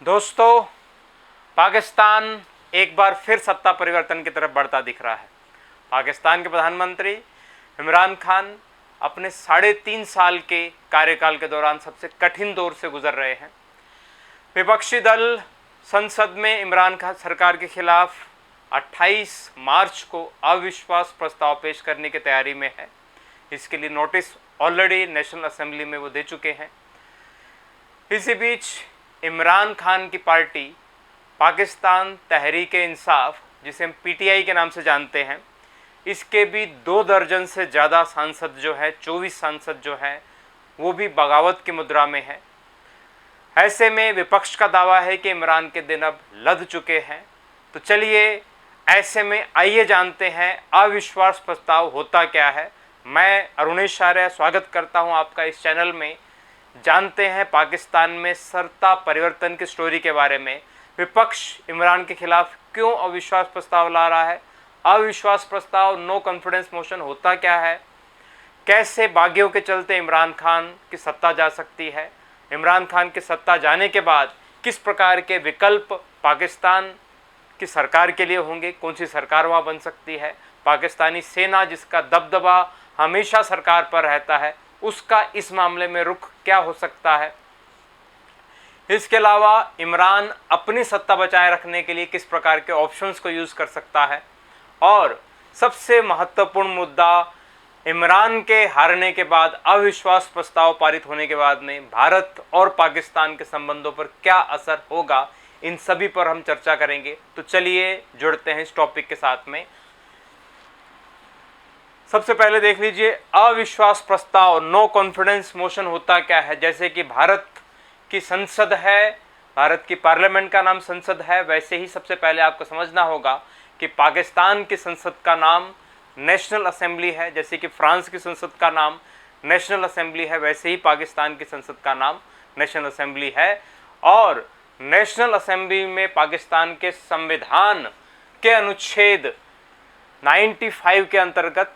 दोस्तों, पाकिस्तान एक बार फिर सत्ता परिवर्तन की तरफ बढ़ता दिख रहा है। पाकिस्तान के प्रधानमंत्री इमरान खान अपने 3.5 साल के कार्यकाल के दौरान सबसे कठिन दौर से गुजर रहे हैं। विपक्षी दल संसद में इमरान खान सरकार के खिलाफ 28 मार्च को अविश्वास प्रस्ताव पेश करने की तैयारी में है। इसके लिए नोटिस ऑलरेडी नेशनल असेंबली में वो दे चुके हैं। इसी बीच इमरान खान की पार्टी पाकिस्तान तहरीक इंसाफ, जिसे हम पीटीआई के नाम से जानते हैं, इसके भी 2 दर्जन से ज़्यादा सांसद जो है, 24 सांसद जो हैं, वो भी बगावत की मुद्रा में है। ऐसे में विपक्ष का दावा है कि इमरान के दिन अब लद चुके हैं। तो चलिए ऐसे में आइए जानते हैं अविश्वास प्रस्ताव होता क्या है। मैं अरुणेश आर्य स्वागत करता हूं आपका इस चैनल में। जानते हैं पाकिस्तान में सत्ता परिवर्तन की स्टोरी के बारे में। विपक्ष इमरान के खिलाफ क्यों अविश्वास प्रस्ताव ला रहा है, अविश्वास प्रस्ताव नो कॉन्फिडेंस मोशन होता क्या है, कैसे बागियों के चलते इमरान खान की सत्ता जा सकती है, इमरान खान की सत्ता जाने के बाद किस प्रकार के विकल्प पाकिस्तान की सरकार के लिए होंगे, कौन सी सरकार वहाँ बन सकती है, पाकिस्तानी सेना जिसका दबदबा हमेशा सरकार पर रहता है, उसका इस मामले में रुख क्या हो सकता है। इसके अलावा इमरान अपनी सत्ता बचाए रखने के लिए किस प्रकार के ऑप्शंस को यूज़ कर सकता है, और सबसे महत्वपूर्ण मुद्दा, इमरान के हारने के बाद अविश्वास प्रस्ताव पारित होने के बाद में भारत और पाकिस्तान के संबंधों पर क्या असर होगा, इन सभी पर हम चर्चा करेंगे। तो चलिए जुड़ते हैं इस टॉपिक के साथ में। सबसे पहले देख लीजिए अविश्वास प्रस्ताव नो कॉन्फिडेंस मोशन होता क्या है। जैसे कि भारत की संसद है, भारत की पार्लियामेंट का नाम संसद है, वैसे ही सबसे पहले आपको समझना होगा कि पाकिस्तान की संसद का नाम नेशनल असेंबली है। जैसे कि फ्रांस की संसद का नाम नेशनल असेंबली है, वैसे ही पाकिस्तान की संसद का नाम नेशनल असेंबली है। और नेशनल असेंबली में पाकिस्तान के संविधान के अनुच्छेद 95 के अंतर्गत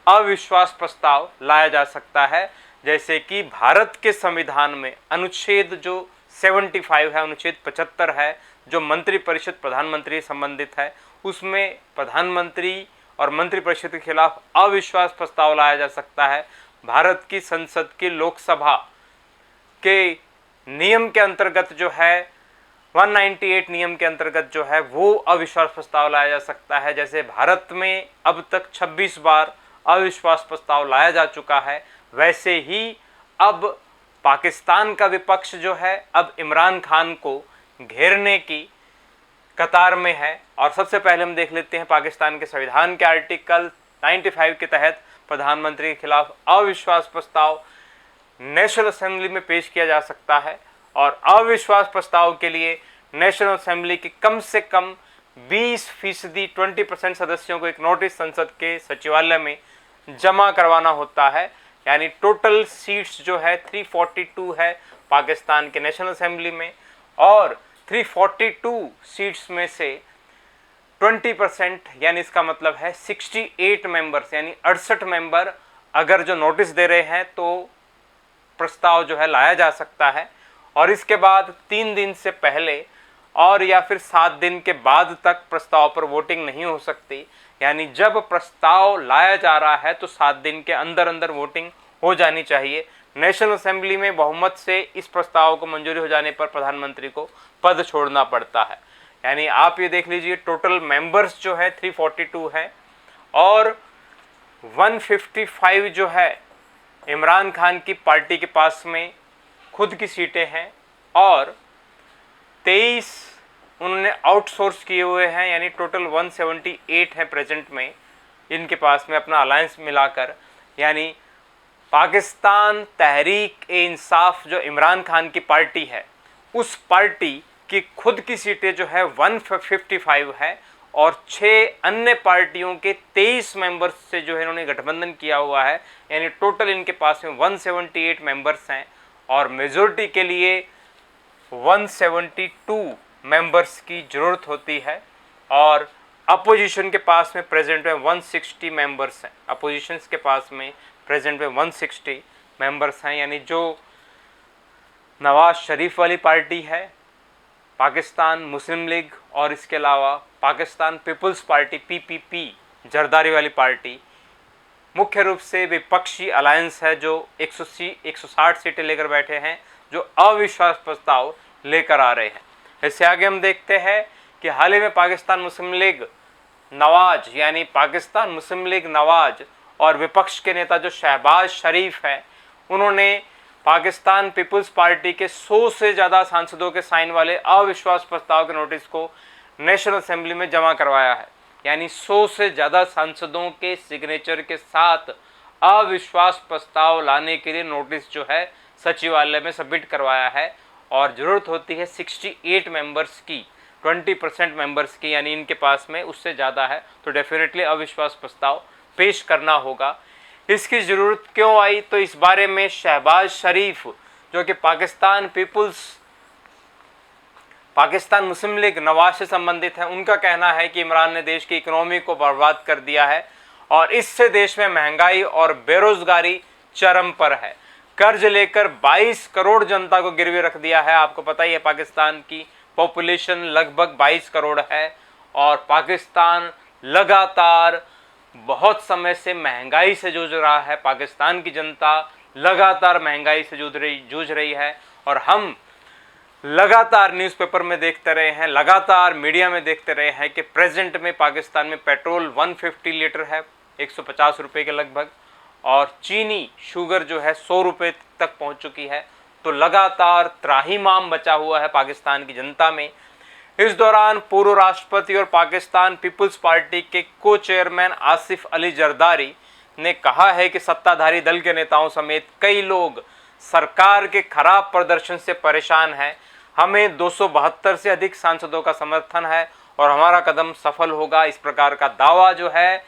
अविश्वास प्रस्ताव लाया जा सकता है। जैसे कि भारत के संविधान में अनुच्छेद जो 75 है, अनुच्छेद 75 है, जो मंत्रिपरिषद प्रधानमंत्री संबंधित है, उसमें प्रधानमंत्री और मंत्रिपरिषद के खिलाफ अविश्वास प्रस्ताव लाया जा सकता है। भारत की संसद की लोकसभा के नियम के अंतर्गत जो है 198 नियम के अंतर्गत जो है वो अविश्वास प्रस्ताव लाया जा सकता है। जैसे भारत में अब तक 26 बार अविश्वास प्रस्ताव लाया जा चुका है, वैसे ही अब पाकिस्तान का विपक्ष जो है अब इमरान खान को घेरने की कतार में है। और सबसे पहले हम देख लेते हैं पाकिस्तान के संविधान के आर्टिकल 95 के तहत प्रधानमंत्री के खिलाफ अविश्वास प्रस्ताव नेशनल असेंबली में पेश किया जा सकता है। और अविश्वास प्रस्ताव के लिए नेशनल असेंबली की कम से कम 20% 20% सदस्यों को एक नोटिस संसद के सचिवालय में जमा करवाना होता है। यानी टोटल सीट्स जो है 342 है पाकिस्तान के नेशनल असेंबली में, और 342 सीट्स में से 20% यानी इसका मतलब है 68 मेंबर्स यानी 68 मेंबर अगर जो नोटिस दे रहे हैं तो प्रस्ताव जो है लाया जा सकता है। और इसके बाद 3 दिन से पहले और या फिर 7 दिन के बाद तक प्रस्ताव पर वोटिंग नहीं हो सकती। यानी जब प्रस्ताव लाया जा रहा है तो 7 दिन के अंदर अंदर वोटिंग हो जानी चाहिए। नेशनल असेंबली में बहुमत से इस प्रस्ताव को मंजूरी हो जाने पर प्रधानमंत्री को पद छोड़ना पड़ता है। यानी आप ये देख लीजिए टोटल मेंबर्स जो है 342 है, और 155 जो है इमरान खान की पार्टी के पास में खुद की सीटें हैं, और 23 उन्होंने आउटसोर्स किए हुए हैं। यानी टोटल 178 है प्रेजेंट में इनके पास में अपना अलायंस मिलाकर। यानी पाकिस्तान तहरीक ए इंसाफ जो इमरान खान की पार्टी है, उस पार्टी की खुद की सीटें जो है 155 है, और 6 अन्य पार्टियों के 23 मेंबर्स से जो है इन्होंने गठबंधन किया हुआ है। यानी टोटल इनके पास में 178 मेंबर्स हैं, और मेजॉरिटी के लिए 172 मेंबर्स की ज़रूरत होती है। और अपोजिशन के पास में प्रेजेंट में 160 मेंबर्स हैं, अपोजिशन के पास में प्रेजेंट में 160 मेंबर्स हैं। यानी जो नवाज शरीफ वाली पार्टी है पाकिस्तान मुस्लिम लीग और इसके अलावा पाकिस्तान पीपल्स पार्टी पीपीपी जरदारी वाली पार्टी मुख्य रूप से विपक्षी अलायंस है जो 160 सीटें लेकर बैठे हैं, जो अविश्वास प्रस्ताव लेकर आ रहे हैं। इससे आगे हम देखते हैं कि हाल ही में पाकिस्तान मुस्लिम लीग नवाज यानी पाकिस्तान मुस्लिम लीग नवाज और विपक्ष के नेता जो शहबाज शरीफ हैं, उन्होंने पाकिस्तान पीपल्स पार्टी के 100 से ज़्यादा सांसदों के साइन वाले अविश्वास प्रस्ताव के नोटिस को नेशनल असेंबली में जमा करवाया है। यानी 100 से ज़्यादा सांसदों के सिग्नेचर के साथ अविश्वास प्रस्ताव लाने के लिए नोटिस जो है सचिवालय में सबमिट करवाया है और ज़रूरत होती है 68 मेंबर्स की, 20% मेंबर्स की, यानी इनके पास में उससे ज़्यादा है तो डेफिनेटली अविश्वास प्रस्ताव पेश करना होगा। इसकी ज़रूरत क्यों आई, तो इस बारे में शहबाज शरीफ जो कि पाकिस्तान मुस्लिम लीग नवाज से संबंधित है, उनका कहना है कि इमरान ने देश की इकोनॉमी को बर्बाद कर दिया है और इससे देश में महंगाई और बेरोजगारी चरम पर है। कर्ज लेकर 22 करोड़ जनता को गिरवी रख दिया है। आपको पता ही है पाकिस्तान की पॉपुलेशन लगभग 22 करोड़ है और पाकिस्तान लगातार बहुत समय से महंगाई से जूझ रहा है। पाकिस्तान की जनता लगातार महंगाई से जूझ रही है और हम लगातार न्यूज़पेपर में देखते रहे हैं, लगातार मीडिया में देखते रहे हैं कि प्रेजेंट में पाकिस्तान में पेट्रोल 150 लीटर है 150 रुपये के लगभग, और चीनी शुगर जो है 100 रुपये तक पहुंच चुकी है। तो लगातार त्राहिमाम बचा हुआ है पाकिस्तान की जनता में। इस दौरान पूर्व राष्ट्रपति और पाकिस्तान पीपल्स पार्टी के को चेयरमैन आसिफ अली जरदारी ने कहा है कि सत्ताधारी दल के नेताओं समेत कई लोग सरकार के खराब प्रदर्शन से परेशान हैं। हमें 272 से अधिक सांसदों का समर्थन है और हमारा कदम सफल होगा। इस प्रकार का दावा जो है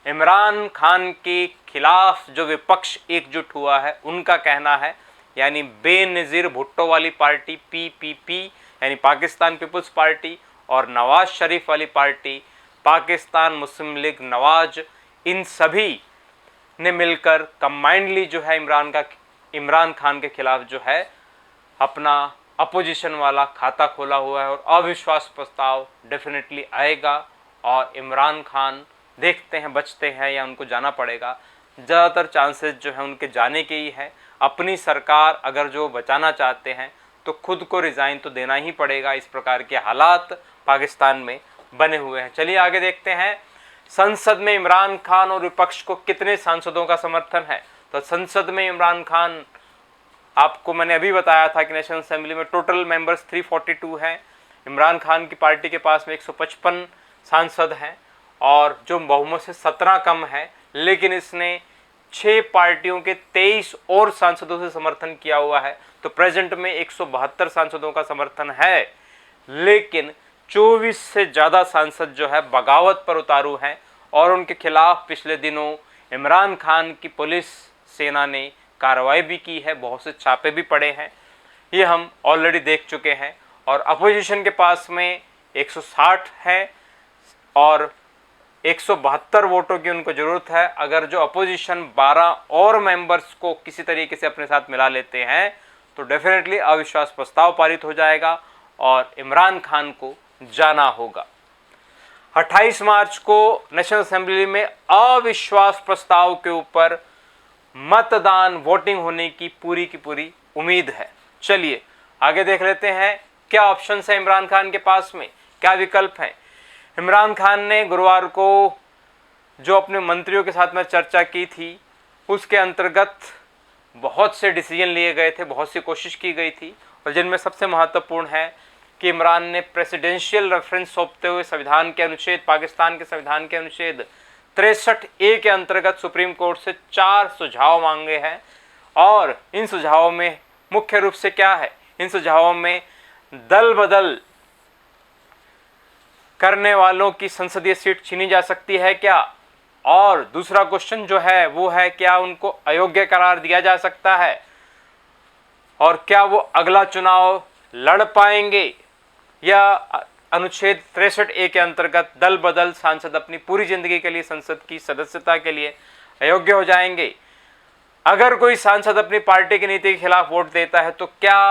इमरान खान के खिलाफ जो विपक्ष एकजुट हुआ है उनका कहना है। यानी बेनज़ीर भुट्टो वाली पार्टी पीपीपी यानी पाकिस्तान पीपल्स पार्टी और नवाज शरीफ वाली पार्टी पाकिस्तान मुस्लिम लीग नवाज, इन सभी ने मिलकर कंबाइंडली जो है इमरान खान के खिलाफ जो है अपना अपोजिशन वाला खाता खोला हुआ है और अविश्वास प्रस्ताव डेफिनेटली आएगा और इमरान खान देखते हैं बचते हैं या उनको जाना पड़ेगा। ज़्यादातर चांसेस जो है उनके जाने के ही है। अपनी सरकार अगर जो बचाना चाहते हैं तो खुद को रिज़ाइन तो देना ही पड़ेगा। इस प्रकार के हालात पाकिस्तान में बने हुए हैं। चलिए आगे देखते हैं संसद में इमरान खान और विपक्ष को कितने सांसदों का समर्थन है। तो संसद में इमरान खान, आपको मैंने अभी बताया था कि नेशनल असेंबली में टोटल मेंबर्स 342 हैं। इमरान खान की पार्टी के पास में 155 सांसद हैं और जो बहुमत से 17 कम है, लेकिन इसने 6 पार्टियों के 23 और सांसदों से समर्थन किया हुआ है। तो प्रेजेंट में 172 सांसदों का समर्थन है, लेकिन 24 से ज़्यादा सांसद जो है बगावत पर उतारू हैं और उनके खिलाफ पिछले दिनों इमरान खान की पुलिस सेना ने कार्रवाई भी की है, बहुत से छापे भी पड़े हैं, ये हम ऑलरेडी देख चुके हैं। और अपोजिशन के पास में 160 है और 172 वोटों की उनको ज़रूरत है। अगर जो अपोजिशन 12 और मेंबर्स को किसी तरीके से अपने साथ मिला लेते हैं तो डेफिनेटली अविश्वास प्रस्ताव पारित हो जाएगा और इमरान खान को जाना होगा। 28 मार्च को नेशनल असेंबली में अविश्वास प्रस्ताव के ऊपर मतदान वोटिंग होने की पूरी उम्मीद है। चलिए आगे देख लेते हैं क्या ऑप्शंस है इमरान खान के पास में, क्या विकल्प हैं। इमरान खान ने गुरुवार को जो अपने मंत्रियों के साथ में चर्चा की थी उसके अंतर्गत बहुत से डिसीजन लिए गए थे, बहुत सी कोशिश की गई थी और जिनमें सबसे महत्वपूर्ण है कि इमरान ने प्रेसिडेंशियल रेफरेंस सौंपते हुए पाकिस्तान के संविधान के अनुच्छेद 63A के अंतर्गत सुप्रीम कोर्ट से 4 सुझाव मांगे हैं। और इन सुझावों में मुख्य रूप से क्या है, इन सुझावों में दल बदल करने वालों की संसदीय सीट छीनी जा सकती है क्या, और दूसरा क्वेश्चन जो है वो है क्या उनको अयोग्य करार दिया जा सकता है और क्या वो अगला चुनाव लड़ पाएंगे, या अनुच्छेद 63A के अंतर्गत दल बदल सांसद अपनी पूरी जिंदगी के लिए संसद की सदस्यता के लिए अयोग्य हो जाएंगे। अगर कोई सांसद अपनी पार्टी की नीति के खिलाफ वोट देता है तो क्या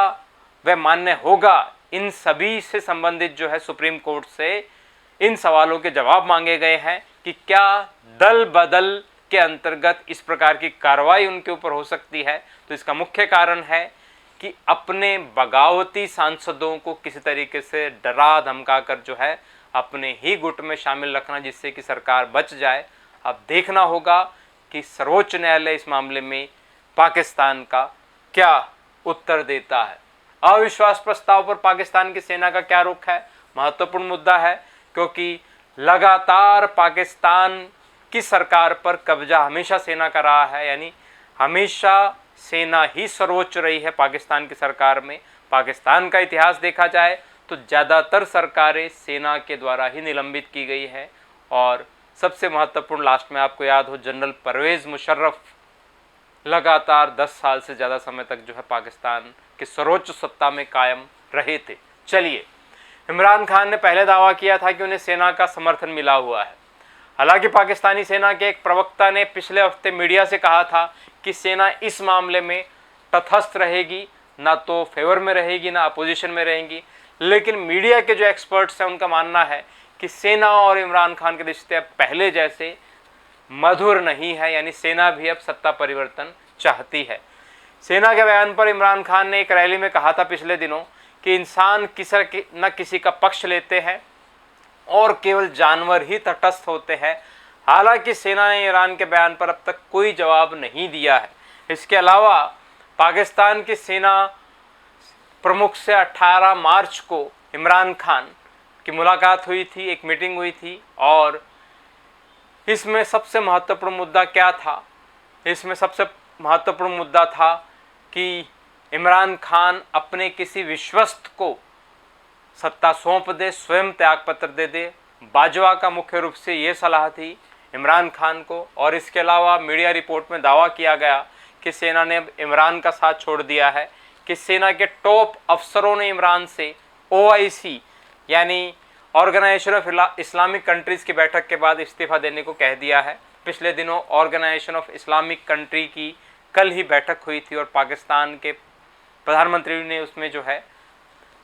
वह मान्य होगा इन सभी से संबंधित जो है सुप्रीम कोर्ट से इन सवालों के जवाब मांगे गए हैं कि क्या दल बदल के अंतर्गत इस प्रकार की कार्रवाई उनके ऊपर हो सकती है। तो इसका मुख्य कारण है कि अपने बगावती सांसदों को किसी तरीके से डरा धमकाकर जो है अपने ही गुट में शामिल रखना, जिससे कि सरकार बच जाए। अब देखना होगा कि सर्वोच्च न्यायालय इस मामले में पाकिस्तान का क्या उत्तर देता है। अविश्वास प्रस्ताव पर पाकिस्तान की सेना का क्या रुख है, महत्वपूर्ण मुद्दा है, क्योंकि लगातार पाकिस्तान की सरकार पर कब्जा हमेशा सेना का रहा है, यानी हमेशा सेना ही सर्वोच्च रही है पाकिस्तान की सरकार में। पाकिस्तान का इतिहास देखा जाए तो ज़्यादातर सरकारें सेना के द्वारा ही निलंबित की गई है। और सबसे महत्वपूर्ण, लास्ट में आपको याद हो, जनरल परवेज़ मुशर्रफ लगातार 10 साल से ज़्यादा समय तक जो है पाकिस्तान के सर्वोच्च सत्ता में कायम रहे थे। चलिए, इमरान खान ने पहले दावा किया था कि उन्हें सेना का समर्थन मिला हुआ है। हालांकि पाकिस्तानी सेना के एक प्रवक्ता ने पिछले हफ्ते मीडिया से कहा था कि सेना इस मामले में तटस्थ रहेगी, ना तो फेवर में रहेगी ना अपोजिशन में रहेगी। लेकिन मीडिया के जो एक्सपर्ट्स हैं उनका मानना है कि सेना और इमरान खान के रिश्ते अब पहले जैसे मधुर नहीं है, यानी सेना भी अब सत्ता परिवर्तन चाहती है। सेना के बयान पर इमरान खान ने एक रैली में कहा था पिछले दिनों कि इंसान किसी का पक्ष लेते हैं और केवल जानवर ही तटस्थ होते हैं। हालांकि सेना ने ईरान के बयान पर अब तक कोई जवाब नहीं दिया है। इसके अलावा पाकिस्तान की सेना प्रमुख से 18 मार्च को इमरान खान की मुलाकात हुई थी, एक मीटिंग हुई थी, और इसमें सबसे महत्वपूर्ण मुद्दा क्या था? इसमें सबसे महत्वपूर्ण मुद्दा था कि इमरान खान अपने किसी विश्वस्त को सत्ता सौंप दे, स्वयं त्यागपत्र दे दे। बाजवा का मुख्य रूप से ये सलाह थी इमरान खान को। और इसके अलावा मीडिया रिपोर्ट में दावा किया गया कि सेना ने अब इमरान का साथ छोड़ दिया है, कि सेना के टॉप अफसरों ने इमरान से OIC यानी ऑर्गेनाइजेशन ऑफ इस्लामिक कंट्रीज़ की बैठक के बाद इस्तीफा देने को कह दिया है। पिछले दिनों ऑर्गेनाइजेशन ऑफ इस्लामिक कंट्री की कल ही बैठक हुई थी और पाकिस्तान के प्रधानमंत्री ने उसमें जो है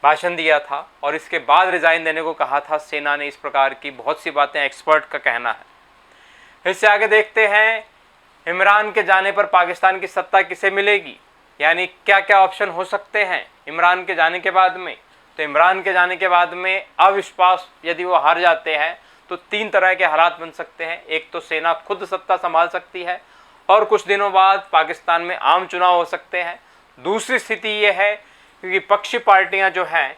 भाषण दिया था और इसके बाद रिज़ाइन देने को कहा था सेना ने। इस प्रकार की बहुत सी बातें एक्सपर्ट का कहना है। इससे आगे देखते हैं इमरान के जाने पर पाकिस्तान की सत्ता किसे मिलेगी, यानी क्या क्या ऑप्शन हो सकते हैं इमरान के जाने के बाद में। तो इमरान के जाने के बाद में अविश्वास यदि वो हार जाते हैं तो 3 तरह के हालात बन सकते हैं। एक तो सेना खुद सत्ता संभाल सकती है और कुछ दिनों बाद पाकिस्तान में आम चुनाव हो सकते हैं। दूसरी स्थिति ये है क्योंकि पक्षी पार्टियां जो हैं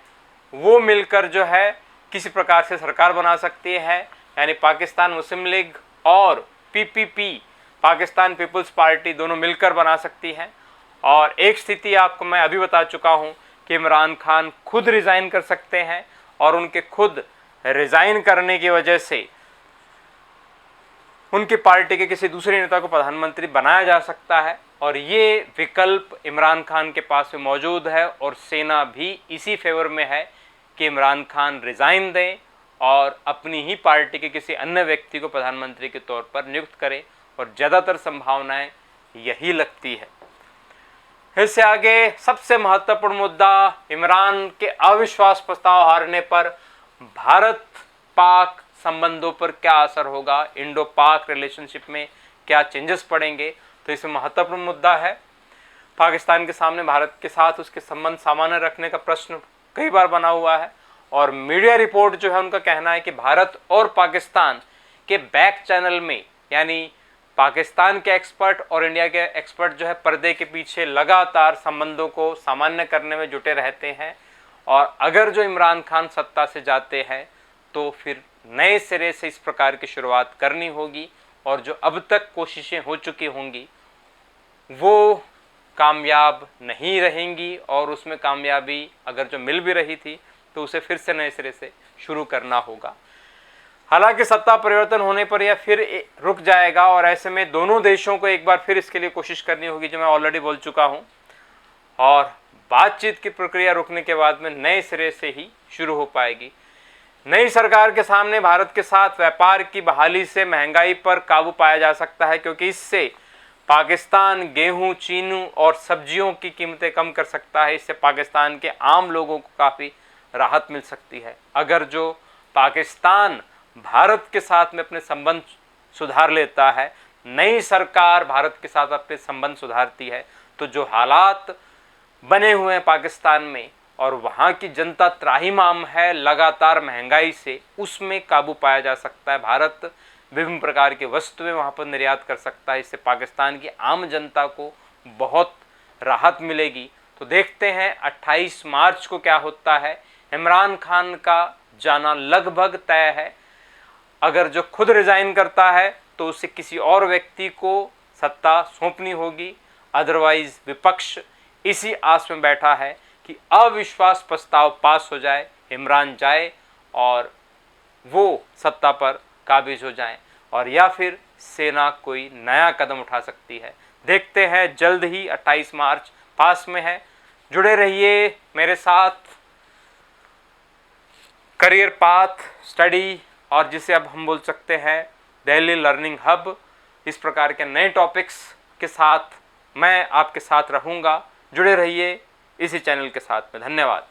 वो मिलकर जो है किसी प्रकार से सरकार बना सकती है, यानी पाकिस्तान मुस्लिम लीग और PPP पाकिस्तान पीपल्स पार्टी दोनों मिलकर बना सकती हैं। और एक स्थिति आपको मैं अभी बता चुका हूं कि इमरान खान खुद रिज़ाइन कर सकते हैं और उनके खुद रिज़ाइन करने की वजह से उनकी पार्टी के किसी दूसरे नेता को प्रधानमंत्री बनाया जा सकता है। और ये विकल्प इमरान खान के पास में मौजूद है और सेना भी इसी फेवर में है कि इमरान खान रिज़ाइन दें और अपनी ही पार्टी के किसी अन्य व्यक्ति को प्रधानमंत्री के तौर पर नियुक्त करें, और ज़्यादातर संभावनाएं यही लगती है। इससे आगे सबसे महत्वपूर्ण मुद्दा, इमरान के अविश्वास प्रस्ताव हारने पर भारत पाक संबंधों पर क्या असर होगा, इंडो पाक रिलेशनशिप में क्या चेंजेस पड़ेंगे। तो इसमें महत्वपूर्ण मुद्दा है। पाकिस्तान के सामने भारत के साथ उसके संबंध सामान्य रखने का प्रश्न कई बार बना हुआ है और मीडिया रिपोर्ट जो है उनका कहना है कि भारत और पाकिस्तान के बैक चैनल में, यानी पाकिस्तान के एक्सपर्ट और इंडिया के एक्सपर्ट जो है पर्दे के पीछे लगातार संबंधों को सामान्य करने में जुटे रहते हैं। और अगर जो इमरान खान सत्ता से जाते हैं तो फिर नए सिरे से इस प्रकार की शुरुआत करनी होगी और जो अब तक कोशिशें हो चुकी होंगी वो कामयाब नहीं रहेंगी और उसमें कामयाबी अगर जो मिल भी रही थी तो उसे फिर से नए सिरे से शुरू करना होगा। हालांकि सत्ता परिवर्तन होने पर यह फिर रुक जाएगा और ऐसे में दोनों देशों को एक बार फिर इसके लिए कोशिश करनी होगी, जो मैं ऑलरेडी बोल चुका हूं। और बातचीत की प्रक्रिया रुकने के बाद में नए सिरे से ही शुरू हो पाएगी। नई सरकार के सामने भारत के साथ व्यापार की बहाली से महंगाई पर काबू पाया जा सकता है, क्योंकि इससे पाकिस्तान गेहूं, चीनी और सब्जियों की कीमतें कम कर सकता है। इससे पाकिस्तान के आम लोगों को काफ़ी राहत मिल सकती है। अगर जो पाकिस्तान भारत के साथ में अपने संबंध सुधार लेता है, नई सरकार भारत के साथ अपने संबंध सुधारती है, तो जो हालात बने हुए हैं पाकिस्तान में और वहाँ की जनता त्राहिमाम है लगातार महंगाई से, उसमें काबू पाया जा सकता है। भारत विभिन्न प्रकार की वस्तुएं वहाँ पर निर्यात कर सकता है। इससे पाकिस्तान की आम जनता को बहुत राहत मिलेगी। तो देखते हैं 28 मार्च को क्या होता है। इमरान खान का जाना लगभग तय है। अगर जो खुद रिजाइन करता है तो उसे किसी और व्यक्ति को सत्ता सौंपनी होगी, अदरवाइज विपक्ष इसी आस में बैठा है कि अविश्वास प्रस्ताव पास हो जाए, इमरान जाए और वो सत्ता पर काबिज हो जाएं, और या फिर सेना कोई नया कदम उठा सकती है। देखते हैं, जल्द ही 28 मार्च पास में है। जुड़े रहिए मेरे साथ करियर पाथ स्टडी, और जिसे अब हम बोल सकते हैं दिल्ली लर्निंग हब। इस प्रकार के नए टॉपिक्स के साथ मैं आपके साथ रहूँगा। जुड़े रहिए इसी चैनल के साथ में। धन्यवाद।